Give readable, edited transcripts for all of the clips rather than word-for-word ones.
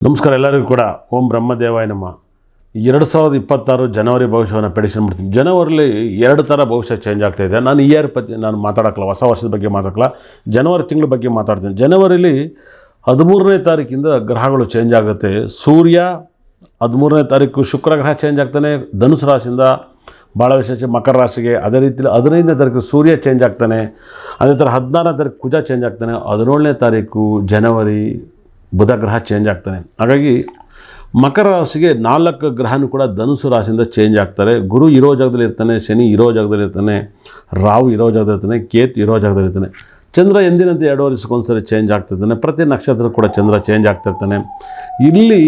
ನಮಸ್ಕಾರ ಎಲ್ಲರಿಗೂ ಕೂಡ ಓಂ ಬ್ರಹ್ಮದೇವಾಯ ನಮ 2026 ಜನವರಿ ಭವಿಷ್ಯವನ್ನು ಪ್ರೆಡಿಕ್ಷನ್ ಮಾಡ್ತೀನಿ. ಜನವರಿಲಿ ಎರಡು ಥರ ಭವಿಷ್ಯ ಚೇಂಜ್ ಆಗ್ತಾಯಿದೆ. ನಾನು ಇಯರ್ ಬಗ್ಗೆ ನಾನು ಮಾತಾಡೋಕ್ಕಲ್ಲ, ಹೊಸ ವರ್ಷದ ಬಗ್ಗೆ ಮಾತಾಡೋಕ್ಕಲ್ಲ, ಜನವರಿ ತಿಂಗಳ ಬಗ್ಗೆ ಮಾತಾಡ್ತೀನಿ. ಜನವರಿಲಿ 13ನೇ ತಾರೀಕಿಂದ ಗ್ರಹಗಳು ಚೇಂಜ್ ಆಗುತ್ತೆ. ಸೂರ್ಯ 13ನೇ ತಾರೀಕು ಶುಕ್ರ ಗ್ರಹ ಚೇಂಜ್ ಆಗ್ತಾನೆ, ಧನುಸು ರಾಶಿಯಿಂದ ಭಾಳ ವಿಶೇಷ ಮಕರ ರಾಶಿಗೆ. ಅದೇ ರೀತಿಯಲ್ಲಿ 15ನೇ ತಾರೀಕು ಸೂರ್ಯ ಚೇಂಜ್ ಆಗ್ತಾನೆ. ಅದೇ ಥರ 16ನೇ ತಾರೀಕು ಕುಜ ಚೇಂಜ್ ಆಗ್ತಾನೆ. 17ನೇ ತಾರೀಕು ಜನವರಿ ಬುಧ ಗ್ರಹ ಚೇಂಜ್ ಆಗ್ತಾನೆ. ಹಾಗಾಗಿ ಮಕರ ರಾಶಿಗೆ 4 ಗ್ರಹನೂ ಕೂಡ ಧನುಸು ರಾಶಿಯಿಂದ ಚೇಂಜ್ ಆಗ್ತಾರೆ. ಗುರು ಇರೋ ಜಾಗದಲ್ಲಿ ಇರ್ತಾನೆ, ಶನಿ ಇರೋ ಜಾಗದಲ್ಲಿ ಇರ್ತಾನೆ, ರಾಹು ಇರೋ ಜಾಗದಲ್ಲಿ ಇರ್ತಾನೆ, ಕೇತು ಇರೋ ಜಾಗದಲ್ಲಿ ಇರ್ತಾನೆ. ಚಂದ್ರ ಎಂದಿನಂತೆ 2 ವರ್ಷಕ್ಕೊಂದ್ಸರಿ ಚೇಂಜ್ ಆಗ್ತಿರ್ತಾನೆ. ಪ್ರತಿ ನಕ್ಷತ್ರ ಕೂಡ ಚಂದ್ರ ಚೇಂಜ್ ಆಗ್ತಿರ್ತಾನೆ. ಇಲ್ಲಿ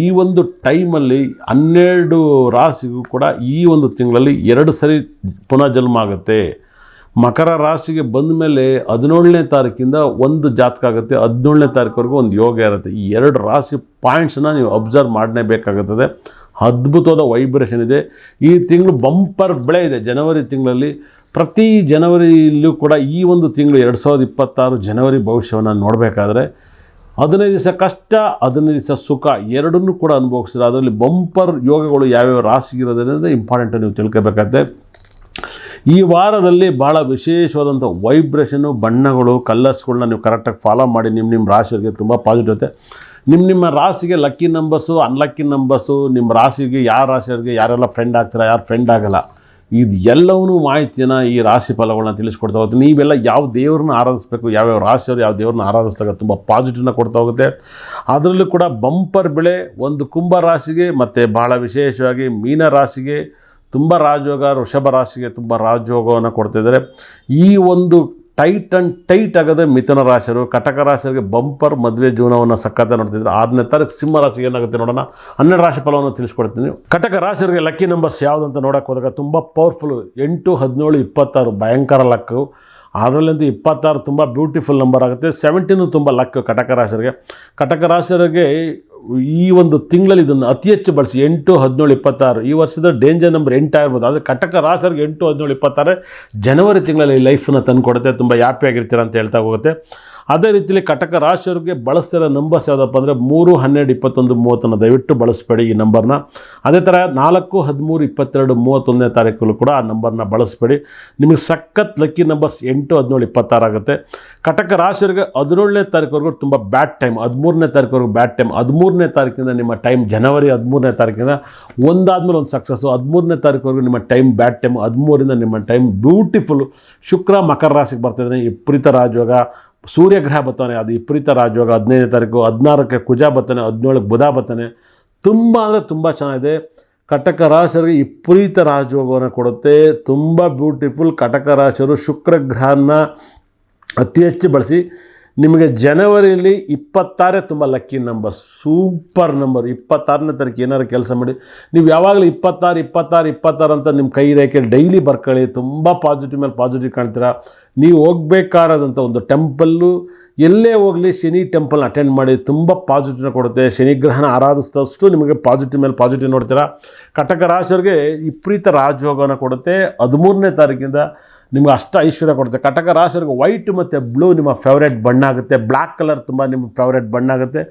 ಈ ಒಂದು ಟೈಮಲ್ಲಿ 12 ರಾಶಿಗೂ ಕೂಡ ಈ ಒಂದು ತಿಂಗಳಲ್ಲಿ 2 ಸರಿ ಪುನಃ ಜನ್ಮ ಆಗುತ್ತೆ. ಮಕರ ರಾಶಿಗೆ ಬಂದ ಮೇಲೆ 17ನೇ ತಾರೀಕಿಂದ ಒಂದು ಜಾತಕ ಆಗುತ್ತೆ, 17ನೇ ತಾರೀಕುವರೆಗೂ ಒಂದು ಯೋಗ ಇರುತ್ತೆ. ಈ 2 ರಾಶಿ ಪಾಯಿಂಟ್ಸನ್ನ ನೀವು ಅಬ್ಸರ್ವ್ ಮಾಡಲೇಬೇಕಾಗುತ್ತದೆ. ಅದ್ಭುತವಾದ ವೈಬ್ರೇಷನ್ ಇದೆ. ಈ ತಿಂಗಳು ಬಂಪರ್ ಬೆಳೆ ಇದೆ. ಜನವರಿ ತಿಂಗಳಲ್ಲಿ ಪ್ರತಿ ಜನವರಿಯಲ್ಲೂ ಕೂಡ ಈ ಒಂದು ತಿಂಗಳು 2026 ಜನವರಿ ಭವಿಷ್ಯವನ್ನು ನೋಡಬೇಕಾದ್ರೆ 15 ದಿವಸ ಕಷ್ಟ, 15 ದಿವಸ ಸುಖ ಎರಡನ್ನೂ ಕೂಡ ಅನುಭವಿಸಿದ್ರೆ ಅದರಲ್ಲಿ ಬಂಪರ್ ಯೋಗಗಳು ಯಾವ್ಯಾವ ರಾಶಿಗಿರೋದ್ರಿಂದ ಇಂಪಾರ್ಟೆಂಟ್ ನೀವು ತಿಳ್ಕೋಬೇಕಾಗುತ್ತೆ. ಈ ವಾರದಲ್ಲಿ ಭಾಳ ವಿಶೇಷವಾದಂಥ ವೈಬ್ರೇಷನ್ನು, ಬಣ್ಣಗಳು, ಕಲರ್ಸ್ಗಳನ್ನ ನೀವು ಕರೆಕ್ಟಾಗಿ ಫಾಲೋ ಮಾಡಿ ನಿಮ್ಮ ರಾಶಿಯವರಿಗೆ ತುಂಬ ಪಾಸಿಟಿವ್ ಇರುತ್ತೆ. ನಿಮ್ಮ ರಾಶಿಗೆ ಲಕ್ಕಿ ನಂಬರ್ಸು, ಅನ್ಲಕ್ಕಿ ನಂಬರ್ಸು, ನಿಮ್ಮ ರಾಶಿಗೆ ಯಾವ ರಾಶಿಯವರಿಗೆ ಯಾರೆಲ್ಲ ಫ್ರೆಂಡ್ ಆಗ್ತೀರಾ, ಯಾರು ಫ್ರೆಂಡ್ ಆಗಲ್ಲ, ಇದು ಎಲ್ಲವೂ ಮಾಹಿತಿಯನ್ನು ಈ ರಾಶಿ ಫಲಗಳನ್ನ ತಿಳಿಸ್ಕೊಡ್ತಾ ಹೋಗುತ್ತೆ. ನೀವೆಲ್ಲ ಯಾವ ದೇವ್ರನ್ನ ಆರಾಧಿಸಬೇಕು, ಯಾವ್ಯಾವ ರಾಶಿಯವರು ಯಾವ ದೇವ್ರನ್ನ ಆರಾಧಿಸಿದಾಗ ತುಂಬ ಪಾಸಿಟಿವ್ನ ಕೊಡ್ತಾ ಹೋಗುತ್ತೆ. ಅದರಲ್ಲೂ ಕೂಡ ಬಂಪರ್ ಬೆಳೆ ಒಂದು ಕುಂಭ ರಾಶಿಗೆ ಮತ್ತು ಭಾಳ ವಿಶೇಷವಾಗಿ ಮೀನ ರಾಶಿಗೆ ತುಂಬ ರಾಜಯೋಗ, ವೃಷಭ ರಾಶಿಗೆ ತುಂಬ ರಾಜಯೋಗವನ್ನು ಕೊಡ್ತಿದ್ದಾರೆ. ಈ ಒಂದು ಟೈಟ್ ಆಗದೆ ಮಿಥುನ ರಾಶಿಯವರು, ಕಟಕ ರಾಶಿಯವರಿಗೆ ಬಂಪರ್ ಮದುವೆ ಜೀವನವನ್ನು ಸಕ್ಕತ್ತ ನೋಡ್ತಿದ್ರು. 6ನೇ ತಾರೀಕು ಸಿಂಹ ರಾಶಿಗೆ ಏನಾಗುತ್ತೆ ನೋಡೋಣ. 12 ರಾಶಿ ಫಲವನ್ನು ತಿಳಿಸ್ಕೊಡ್ತೀನಿ. ಕಟಕ ರಾಶಿಯವರಿಗೆ ಲಕ್ಕಿ ನಂಬರ್ಸ್ ಯಾವುದಂತ ನೋಡೋಕೆ ಹೋದಾಗ ತುಂಬ ಪವರ್ಫುಲ್ಲು. 8, 17, 26 ಭಯಂಕರ ಲಕ್ಕು. ಅದರಲ್ಲಂತೂ 26 ತುಂಬ ಬ್ಯೂಟಿಫುಲ್ ನಂಬರ್ ಆಗುತ್ತೆ. 17 ತುಂಬ ಲಕ್ಕು ಕಟಕ ರಾಶಿಯವರಿಗೆ. ಕಟಕ ರಾಶಿಯವರಿಗೆ ಈ ಒಂದು ತಿಂಗಳಲ್ಲಿ ಇದನ್ನು ಅತಿ ಹೆಚ್ಚು ಬಳಸಿ 8, 17, 26 ಈ ವರ್ಷದ ಡೇಂಜರ್ ನಂಬರ್ 8 ಆಗಿರ್ಬೋದು. ಆದರೆ ಕಟಕ ರಾಶಿಯವರಿಗೆ 8, 17, 26 ಜನವರಿ ತಿಂಗಳಲ್ಲಿ ಲೈಫನ್ನು ತಂದು ಕೊಡುತ್ತೆ. ತುಂಬ ಹ್ಯಾಪಿಯಾಗಿರ್ತೀರ ಅಂತ ಹೇಳ್ತಾ ಹೋಗುತ್ತೆ. ಅದೇ ರೀತಿಯಲ್ಲಿ ಕಟಕ ರಾಶಿಯವರಿಗೆ ಬಳಸ್ತಿರೋ ನಂಬರ್ಸ್ ಯಾವುದಪ್ಪ ಅಂದರೆ 3, 12, 21, 30 ದಯವಿಟ್ಟು ಬಳಸಬೇಡಿ ಈ ನಂಬರ್ನ. ಅದೇ ಥರ 4, 13, 22, 31ನೇ ತಾರೀಕಲ್ಲೂ ಕೂಡ ಆ ನಂಬರ್ನ ಬಳಸಬೇಡಿ. ನಿಮಗೆ ಸಖತ್ ಲಕ್ಕಿ ನಂಬರ್ಸ್ 8, 17, 26 ಆಗುತ್ತೆ. ಕಟಕ ರಾಶಿಯವರಿಗೆ 17ನೇ ತಾರೀಕುವರೆಗೂ ತುಂಬ ಬ್ಯಾಡ್ ಟೈಮ್, 13ನೇ ತಾರೀಕುವರೆಗೂ ಬ್ಯಾಡ್ ಟೈಮ್. 13ನೇ ತಾರೀಕಿಂದ ನಿಮ್ಮ ಟೈಮ್, ಜನವರಿ 13ನೇ ತಾರೀಕಿಂದ ಒಂದಾದ್ಮೇಲೆ ಒಂದು ಸಕ್ಸಸ್ಸು. 13ನೇ ತಾರೀಕುವರೆಗೂ ನಿಮ್ಮ ಟೈಮ್ ಬ್ಯಾಡ್ ಟೈಮ್, 13ರಿಂದ ನಿಮ್ಮ ಟೈಮ್ ಬ್ಯೂಟಿಫುಲ್ಲು. ಶುಕ್ರ ಮಕರ ರಾಶಿಗೆ ಬರ್ತಾಯಿದ್ದಾನೆ, ವಿಪರೀತ ರಾಜಯೋಗ. ಸೂರ್ಯ ಗ್ರಹ ಬರ್ತಾನೆ, ಅದು ವಿಪರೀತ ರಾಜಯೋಗ. 15ನೇ ತಾರೀಕು, 16ಕ್ಕೆ ಕುಜ ಬರ್ತಾನೆ, 17ಕ್ಕೆ ಬುಧ ಬರ್ತಾನೆ. ತುಂಬ ಅಂದರೆ ತುಂಬ ಚೆನ್ನಾಗಿದೆ. ಕಟಕ ರಾಶಿಯವರಿಗೆ ವಿಪರೀತ ರಾಜಯೋಗವನ್ನು ಕೊಡುತ್ತೆ. ತುಂಬ ಬ್ಯೂಟಿಫುಲ್. ಕಟಕ ರಾಶಿಯವರು ಶುಕ್ರ ಗ್ರಹನ ಅತಿ ಹೆಚ್ಚು ಬಳಸಿ. ನಿಮಗೆ ಜನವರಿಯಲ್ಲಿ 26 ತುಂಬ ಲಕ್ಕಿ ನಂಬರ್, ಸೂಪರ್ ನಂಬರ್. 26ನೇ ತಾರೀಕು ಏನಾದ್ರು ಕೆಲಸ ಮಾಡಿ. ನೀವು ಯಾವಾಗಲೂ 26, 26, 26 ಅಂತ ನಿಮ್ಮ ಕೈ ರೇಖೆಯಲ್ಲಿ ಡೈಲಿ ಬರ್ಕೊಳ್ಳಿ. ತುಂಬ ಪಾಸಿಟಿವ್ ಮೇಲೆ ಪಾಸಿಟಿವ್ ಕಾಣ್ತೀರಾ. ನೀವು ಹೋಗಬೇಕಾದಂಥ ಒಂದು ಟೆಂಪಲ್ಲು, ಎಲ್ಲೇ ಹೋಗಲಿ ಶನಿ ಟೆಂಪಲ್ನ ಅಟೆಂಡ್ ಮಾಡಿ. ತುಂಬ ಪಾಸಿಟಿವ್ನ ಕೊಡುತ್ತೆ. ಶನಿ ಗ್ರಹನ ಆರಾಧಿಸಿದಷ್ಟು ನಿಮಗೆ ಪಾಸಿಟಿವ್ ಮೇಲೆ ಪಾಸಿಟಿವ್ ನೋಡ್ತೀರಾ. ಕಟಕ ರಾಶಿಯವರಿಗೆ ವಿಪರೀತ ರಾಜಯೋಗವನ್ನು ಕೊಡುತ್ತೆ. 13ನೇ ತಾರೀಕಿಂದ ನಿಮ್ಗೆ ಅಷ್ಟ ಐಶ್ವರ್ಯ ಕೊಡುತ್ತೆ. ಕಟಕ ರಾಶಿಯವರಿಗೆ ವೈಟ್ ಮತ್ತು ಬ್ಲೂ ನಿಮ್ಮ ಫೇವ್ರೇಟ್ ಬಣ್ಣ ಆಗುತ್ತೆ. ಬ್ಲ್ಯಾಕ್ ಕಲರ್ ತುಂಬ ನಿಮ್ಮ ಫೇವ್ರೇಟ್ ಬಣ್ಣ ಆಗುತ್ತೆ.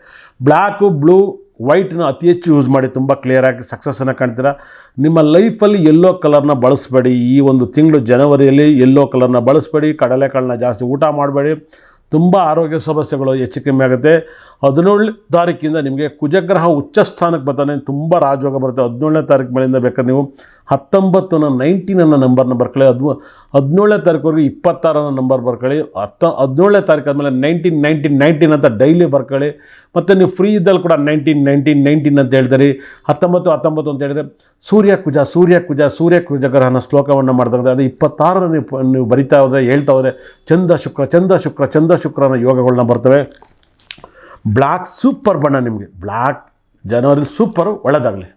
ಬ್ಲ್ಯಾಕು, ಬ್ಲೂ, ವೈಟ್ನ ಅತಿ ಹೆಚ್ಚು ಯೂಸ್ ಮಾಡಿ. ತುಂಬ ಕ್ಲಿಯರಾಗಿ ಸಕ್ಸಸ್ಸನ್ನು ಕಾಣ್ತೀರಾ. ನಿಮ್ಮ ಲೈಫಲ್ಲಿ ಯೆಲ್ಲೋ ಕಲರ್ನ ಬಳಸಬೇಡಿ. ಈ ಒಂದು ತಿಂಗಳು ಜನವರಿಯಲ್ಲಿ ಯೆಲ್ಲೋ ಕಲರ್ನ ಬಳಸಬೇಡಿ. ಕಡಲೆಕಾಳನ್ನ ಜಾಸ್ತಿ ಊಟ ಮಾಡಬೇಡಿ. ತುಂಬ ಆರೋಗ್ಯ ಸಮಸ್ಯೆಗಳು ಹೆಚ್ಚು ಕಮ್ಮಿ ಆಗುತ್ತೆ. 17ನೇ ತಾರೀಕಿಂದ ನಿಮಗೆ ಕುಜಗ್ರಹ ಉಚ್ಚ ಸ್ಥಾನಕ್ಕೆ ಬರ್ತಾನೆ. ತುಂಬ ರಾಜಯೋಗ ಬರುತ್ತೆ. 17ನೇ ತಾರೀಕು ಮೇಲಿಂದ ಬೇಕಾದ್ರೆ ನೀವು 19, 19 ನಂಬರ್ನ ಬರ್ಕೊಳ್ಳಿ. 17ನೇ ತಾರೀಕುವರೆಗೂ 26 ನಂಬರ್ ಬರ್ಕೊಳ್ಳಿ. 17ನೇ ತಾರೀಕು ಆದಮೇಲೆ 19, 19, 19 ಅಂತ ಡೈಲಿ ಬರ್ಕೊಳ್ಳಿ. ಮತ್ತು ನೀವು ಫ್ರೀ ಇದ್ದಲ್ಲಿ ಕೂಡ 19, 19, 19 ಅಂತ ಹೇಳ್ತಾರೆ. 19, 19 ಅಂತ ಹೇಳಿದ್ರೆ ಸೂರ್ಯ ಕುಜ ಗ್ರಹನ ಶ್ಲೋಕವನ್ನು ಮಾಡಿದಾಗ ಅದು 26 ನೀವು ಬರಿತಾ ಹೋದರೆ, ಹೇಳ್ತಾ ಹೋದರೆ ಚಂದ್ರ ಶುಕ್ರನ ಯೋಗಗಳನ್ನ ಬರ್ತವೆ. ಬ್ಲ್ಯಾಕ್ ಸೂಪರ್ ಬಣ್ಣ ನಿಮಗೆ. ಬ್ಲ್ಯಾಕ್ ಜನವರಿ ಸೂಪರು. ಒಳ್ಳೆಯದಾಗಲಿ.